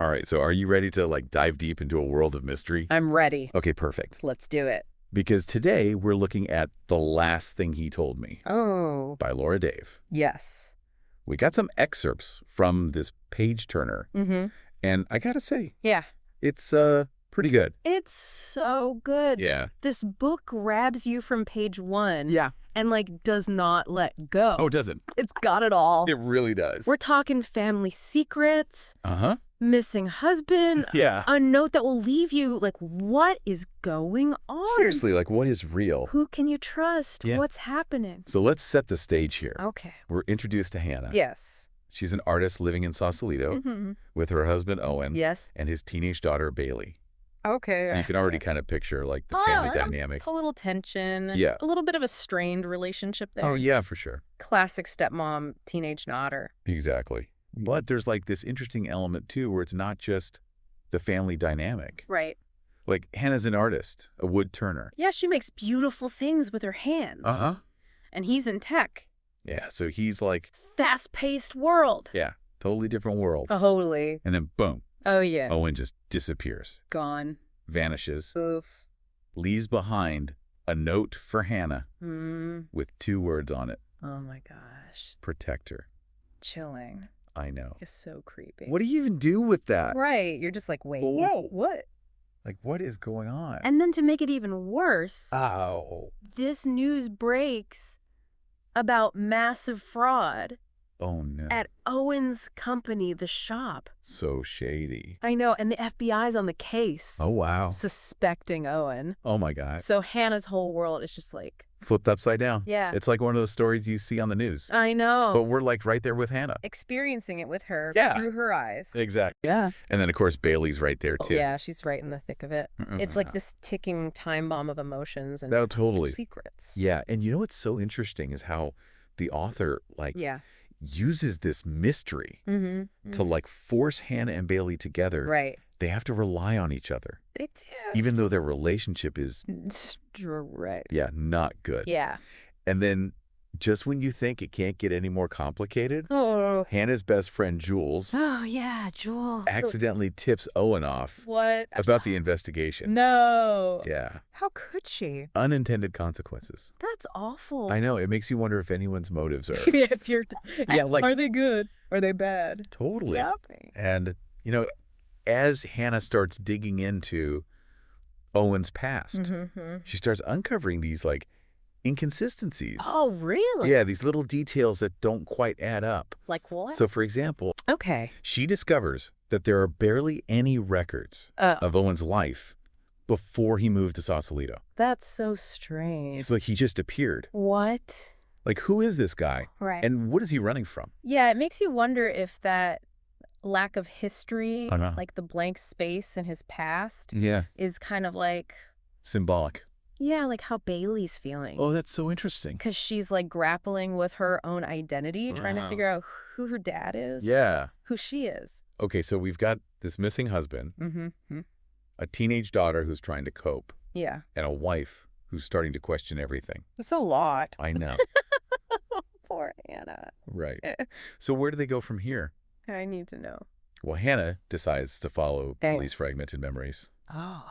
All right, so are you ready to like dive deep into a world of mystery? I'm ready. Okay, perfect. Let's do it. Because today we're looking at The Last Thing He Told Me Oh. by Laura Dave. Yes. We got some excerpts from this page turner, Mm-hmm. and I gotta say, Yeah. it's pretty good. It's so good. Yeah. This book grabs you from page one. Yeah. And, like, does not let go. Oh, it doesn't. It's got it all. It really does. We're talking family secrets, Uh-huh. missing husband, Yeah. a note that will leave you, like, what is going on? Seriously, like what is real? Who can you trust? Yeah. What's happening? So let's set the stage here. Okay. We're introduced to Hannah. Yes. She's an artist living in Sausalito Mm-hmm. with her husband, Owen, Yes. and his teenage daughter, Bailey. Okay. So you can already kind of picture like the family dynamic. It's a little tension. Yeah. A little bit of a strained relationship there. Oh, yeah, for sure. Classic stepmom, teenage daughter. Exactly. But there's like this interesting element, too, where it's not just the family dynamic. Right. Like Hannah's an artist, a wood turner. Yeah, she makes beautiful things with her hands. Uh-huh. And he's in tech. Yeah, so he's like, Fast-paced world. yeah, totally different world. Totally. And then boom, Oh, yeah. Owen just disappears, Gone. vanishes, Oof. leaves behind a note for Hannah Hmm. with 2 words on it. Oh, my gosh. Protect her. Chilling. I know. It's so creepy. What do you even do with that? Right. You're just like, wait. Whoa. What? Like, what is going on? And then to make it even worse, Oh. this news breaks about massive fraud Oh, no. at Owen's company, the shop. So shady. I know, and the FBI's on the case. Oh, wow. Suspecting Owen. Oh, my God. So Hannah's whole world is just like, Flipped upside down. yeah. It's like one of those stories you see on the news. I know. But we're like right there with Hannah. Experiencing it with her Yeah. through her eyes. Exactly. Yeah. And then, of course, Bailey's right there, too. Yeah, she's right in the thick of it. It's like this ticking time bomb of emotions and No, totally. secrets. Yeah. And you know what's so interesting is how the author, like, Yeah. uses this mystery to, like, force Hannah and Bailey together. Right. They have to rely on each other, They do. even though their relationship is, Right. yeah, not good. Yeah. And then just when you think it can't get any more complicated, Oh. Hannah's best friend, Jules, Oh, yeah, Jewel. accidentally tips Owen off What? about the investigation. No. Yeah. How could she? Unintended consequences. That's awful. I know. It makes you wonder if anyone's motives are. if you're, Yeah, like- are they good? Are they bad? Totally. Yeah. And, you know, as Hannah starts digging into Owen's past, she starts uncovering these, like, inconsistencies. Oh, really? Yeah, these little details that don't quite add up. Like what? So, for example, Okay. she discovers that there are barely any records of Owen's life before he moved to Sausalito. That's so strange. It's like he just appeared. What? Like, who is this guy? Right. And what is he running from? Yeah, it makes you wonder if that lack of history, I know. like the blank space in his past, Yeah. is kind of like, Symbolic. yeah, like how Bailey's feeling. Oh, that's so interesting. Because she's like grappling with her own identity, trying to Wow. figure out who her dad is, Yeah. who she is. Okay, so we've got this missing husband, Mm-hmm. a teenage daughter who's trying to cope, Yeah. and a wife who's starting to question everything. It's a lot. I know. Poor Anna. Right. So where do they go from here? I need to know. Well, Hannah decides to follow Hey. Bailey's fragmented memories, Oh.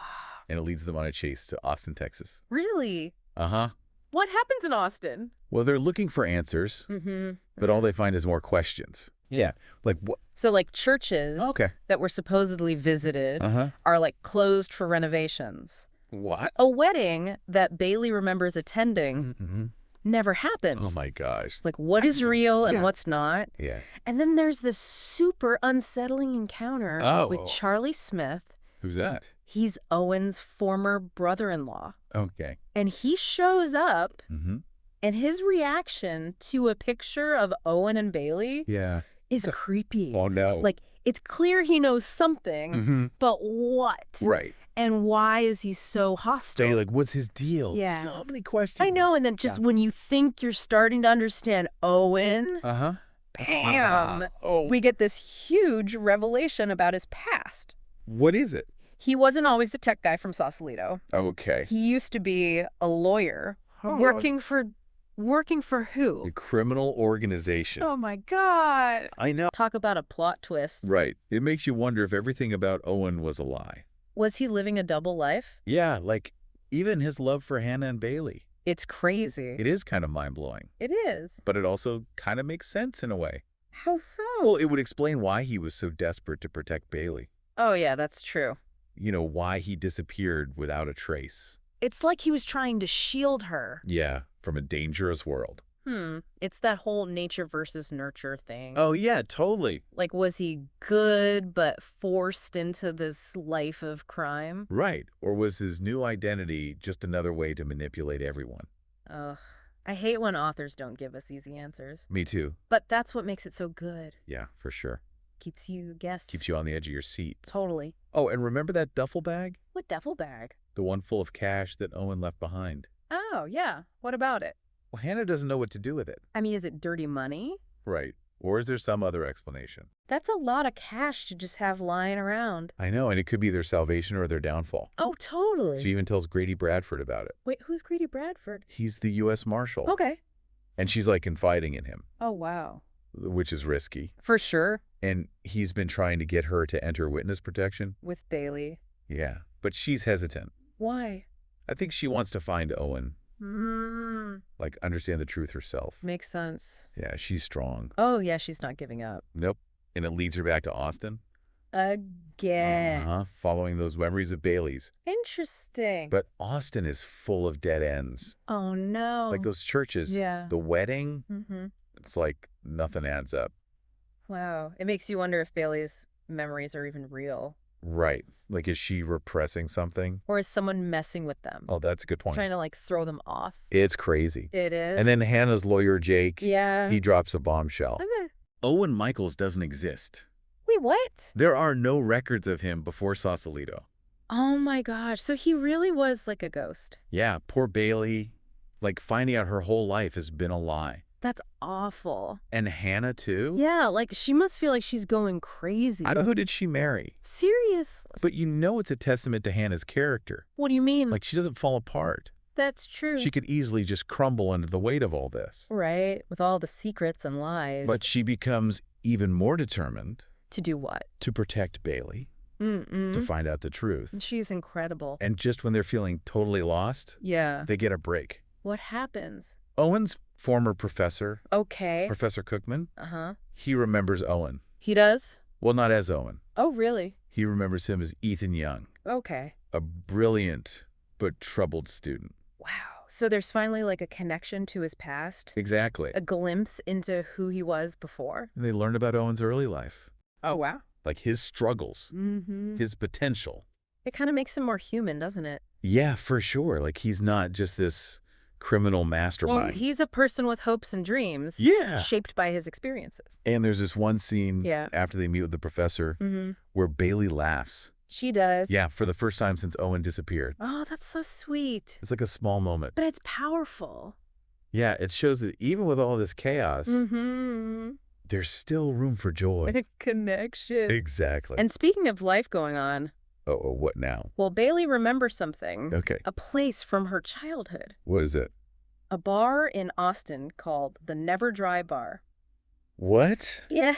and it leads them on a chase to Austin, Texas. Really? Uh-huh. What happens in Austin? Well, they're looking for answers, Mm-hmm. but all they find is more questions. Yeah. Like what? So like churches Okay. that were supposedly visited Uh-huh. are like closed for renovations. What? A wedding that Bailey remembers attending Mm-hmm. never happened. Oh, my gosh. Like what is real and Yeah. what's not. Yeah. And then there's this super unsettling encounter Oh. with Charlie Smith. Who's that? He's Owen's former brother-in-law. Okay. And he shows up, Mm-hmm. and his reaction to a picture of Owen and Bailey Yeah. is creepy. Oh, no. Like, it's clear he knows something, Mm-hmm. but what? Right. And why is he so hostile? Stay like, what's his deal? Yeah. So many questions. I know, and then just when you think you're starting to understand Owen, Uh-huh. bam, Oh. we get this huge revelation about his past. What is it? He wasn't always the tech guy from Sausalito. Okay. He used to be a lawyer working for Working for who? A criminal organization. Oh my God. I know. Talk about a plot twist. Right. It makes you wonder if everything about Owen was a lie. Was he living a double life? Yeah, like even his love for Hannah and Bailey. It's crazy. It is kind of mind-blowing. It is. But it also kind of makes sense in a way. How so? Well, it would explain why he was so desperate to protect Bailey. Oh, yeah, that's true. You know, why he disappeared without a trace. It's like he was trying to shield her. Yeah, from a dangerous world. It's that whole nature versus nurture thing. Oh, yeah, totally. Like, was he good but forced into this life of crime? Right. Or was his new identity just another way to manipulate everyone? Ugh. I hate when authors don't give us easy answers. Me too. But that's what makes it so good. Yeah, for sure. Keeps you guessing. Keeps you on the edge of your seat. Totally. Oh, and remember that duffel bag? What duffel bag? The one full of cash that Owen left behind. Oh, yeah. What about it? Well, Hannah doesn't know what to do with it. I mean, is it dirty money? Right. Or is there some other explanation? That's a lot of cash to just have lying around. I know, and it could be their salvation or their downfall. Oh, totally. She even tells Grady Bradford about it. Wait, who's Grady Bradford? He's the U.S. Marshal. Okay. And she's like confiding in him, Oh, wow. which is risky. For sure. And he's been trying to get her to enter witness protection. With Bailey. Yeah, but she's hesitant. Why? I think she wants to find Owen, like understand the truth herself. Makes sense. Yeah, she's strong. Oh, yeah, she's not giving up. Nope. And it leads her back to Austin. Again. Following those memories of Bailey's. Interesting. But Austin is full of dead ends. Oh, no. Like those churches. Yeah. The wedding. Mm-hmm. It's like nothing adds up. Wow. It makes you wonder if Bailey's memories are even real. Right. Like, is she repressing something? Or is someone messing with them? Oh, that's a good point. Trying to, like, throw them off? It's crazy. It is. And then Hannah's lawyer, Jake, yeah. he drops a bombshell. Okay. Owen Michaels doesn't exist. Wait, what? There are no records of him before Sausalito. Oh, my gosh. So he really was like a ghost. Yeah, poor Bailey. Like, finding out her whole life has been a lie. That's awful. And Hannah, too? Yeah, like, she must feel like she's going crazy. Who did she marry? Serious? But you know it's a testament to Hannah's character. What do you mean? Like, she doesn't fall apart. That's true. She could easily just crumble under the weight of all this. Right, with all the secrets and lies. But she becomes even more determined. To do what? To protect Bailey. To find out the truth. She's incredible. And just when they're feeling totally lost, yeah, they get a break. What happens? Owen's former professor, okay, Professor Cookman, uh-huh, he remembers Owen. He does? Well, not as Owen. Oh, really? He remembers him as Ethan Young. Okay. A brilliant but troubled student. Wow. So there's finally like a connection to his past? Exactly. A glimpse into who he was before? And they learned about Owen's early life. Oh, wow. Like his struggles, his potential. It kind of makes him more human, doesn't it? Yeah, for sure. Like he's not just this criminal mastermind. Well, he's a person with hopes and dreams. Yeah. Shaped by his experiences. And there's this one scene yeah, after they meet with the professor where Bailey laughs. She does. Yeah, for the first time since Owen disappeared. Oh, that's so sweet. It's like a small moment. But it's powerful. Yeah, it shows that even with all this chaos, there's still room for joy. A connection. Exactly. And speaking of life going on. Oh, what now? Well, Bailey remembers something. Okay. A place from her childhood. What is it? A bar in Austin called the Never Dry Bar. What? Yeah.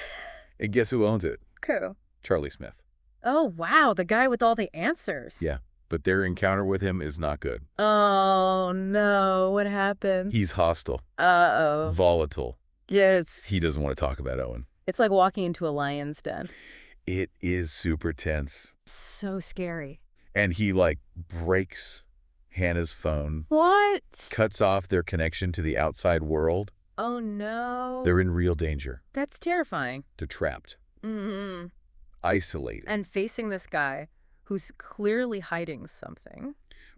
And guess who owns it? Cool. Charlie Smith. Oh, wow. The guy with all the answers. Yeah, but their encounter with him is not good. Oh, no. What happened? He's hostile. Uh-oh. Volatile. Yes. He doesn't want to talk about Owen. It's like walking into a lion's den. It is super tense. So scary. And he, like, breaks Hannah's phone. What? Cuts off their connection to the outside world. Oh, no. They're in real danger. That's terrifying. They're trapped. Isolated. And facing this guy who's clearly hiding something.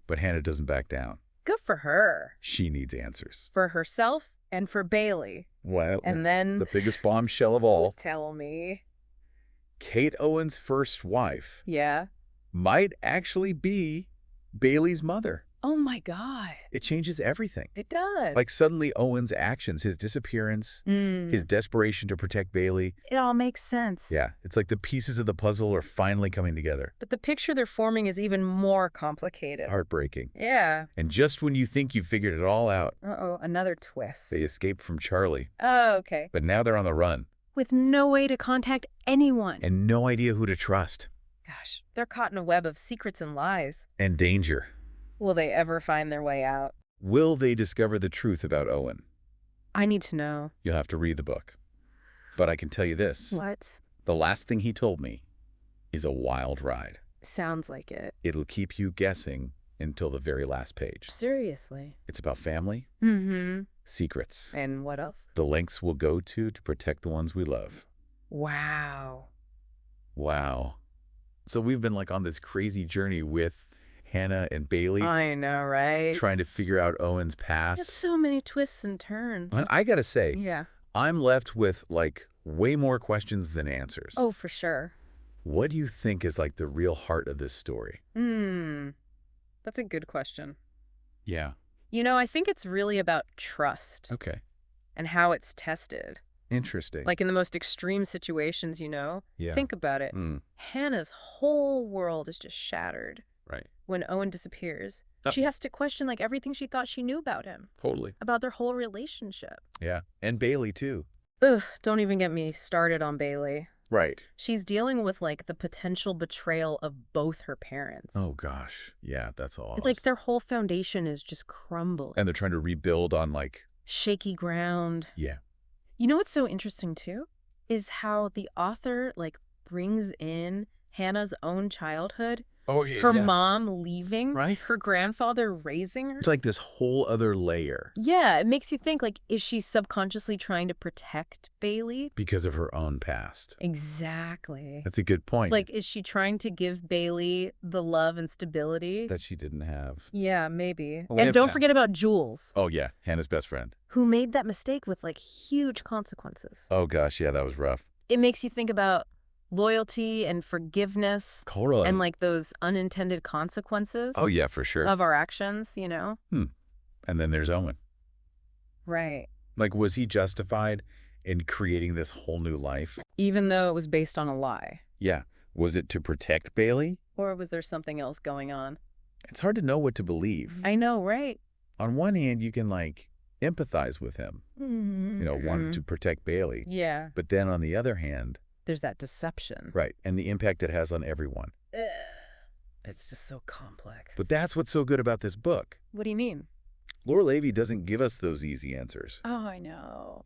But Hannah doesn't back down. Good for her. She needs answers. For herself and for Bailey. Well, and then the biggest bombshell of all. Tell me. Kate Owen's first wife. Yeah. Might actually be Bailey's mother. Oh my God. It changes everything. It does. Like suddenly Owen's actions, his disappearance, his desperation to protect Bailey. It all makes sense. Yeah, it's like the pieces of the puzzle are finally coming together. But the picture they're forming is even more complicated. Heartbreaking. Yeah. And just when you think you've figured it all out, Uh-oh, another twist. they escape from Charlie. Oh, okay. But now they're on the run. With no way to contact anyone. And no idea who to trust. Gosh, they're caught in a web of secrets and lies. And danger. Will they ever find their way out? Will they discover the truth about Owen? I need to know. You'll have to read the book. But I can tell you this. What? The last thing he told me is a wild ride. Sounds like it. It'll keep you guessing until the very last page. Seriously. It's about family, Mm-hmm. secrets, And what else? the lengths we'll go to protect the ones we love. Wow. Wow. So we've been like on this crazy journey with Hannah and Bailey, I know, right? trying to figure out Owen's There's past. so many twists and turns. And I gotta say, Yeah. I'm left with like way more questions than answers. Oh, for sure. What do you think is like the real heart of this story? That's a good question. Yeah. I think it's really about trust Okay. and how it's tested. Interesting. Like in the most extreme situations, yeah. Think about it. Hannah's whole world is just shattered Right. when Owen disappears. Oh. She has to question like everything she thought she knew about him, Totally. about their whole relationship. Yeah. And Bailey too. Ugh, don't even get me started on Bailey. Right. She's dealing with like the potential betrayal of both her parents. Oh gosh. Yeah, that's all. It's like their whole foundation is just crumbling. And they're trying to rebuild on like, Shaky ground. yeah. You know what's so interesting too? Is how the author like brings in Hannah's own childhood. Oh yeah. Her mom leaving. Right. Her grandfather raising her. It's like this whole other layer Yeah, it makes you think like, is she subconsciously trying to protect Bailey? because of her own past. Exactly. That's a good point. Like, is she trying to give Bailey the love and stability? that she didn't have. Yeah, maybe. Well, And don't forget about Jules, Oh yeah, Hannah's best friend. who made that mistake with like huge consequences. Oh gosh, yeah, that was rough. It makes you think about loyalty and forgiveness Totally. and like those unintended consequences Oh yeah, for sure. of our actions, And then there's Owen. Right. Like, was he justified in creating this whole new life? Even though it was based on a lie. Yeah. Was it to protect Bailey? Or was there something else going on? It's hard to know what to believe. I know, right? On one hand, you can like empathize with him, wanting to protect Bailey. Yeah. But then on the other hand, There's that deception. right, and the impact it has on everyone. It's just so complex. But that's what's so good about this book. What do you mean? Laura Levy doesn't give us those easy answers. Oh, I know.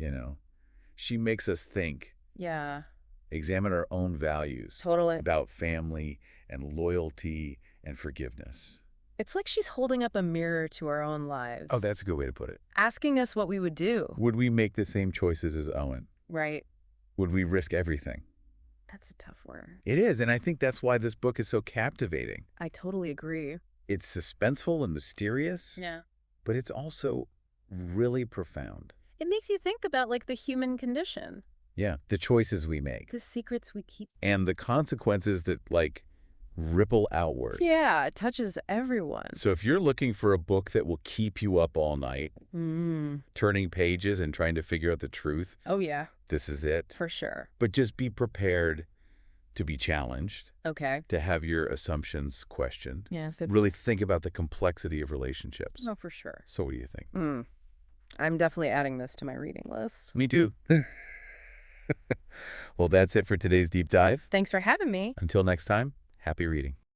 She makes us think, Yeah, examine our own values totally. about family and loyalty and forgiveness. It's like she's holding up a mirror to our own lives. Oh, that's a good way to put it. Asking us what we would do. Would we make the same choices as Owen? Right. Would we risk everything? That's a tough word. It is, and I think that's why this book is so captivating. I totally agree. It's suspenseful and mysterious, Yeah. but it's also really profound. It makes you think about like the human condition. Yeah, the choices we make The secrets we keep. and the consequences that like ripple outward. Yeah, it touches everyone. So if you're looking for a book that will keep you up all night, turning pages and trying to figure out the truth, Oh, yeah, this is it. for sure. But just be prepared to be challenged, Okay. to have your assumptions questioned. Yeah. Really think about the complexity of relationships. No, for sure. So what do you think? I'm definitely adding this to my reading list. Me too. Well, that's it for today's deep dive. Thanks for having me. Until next time, happy reading.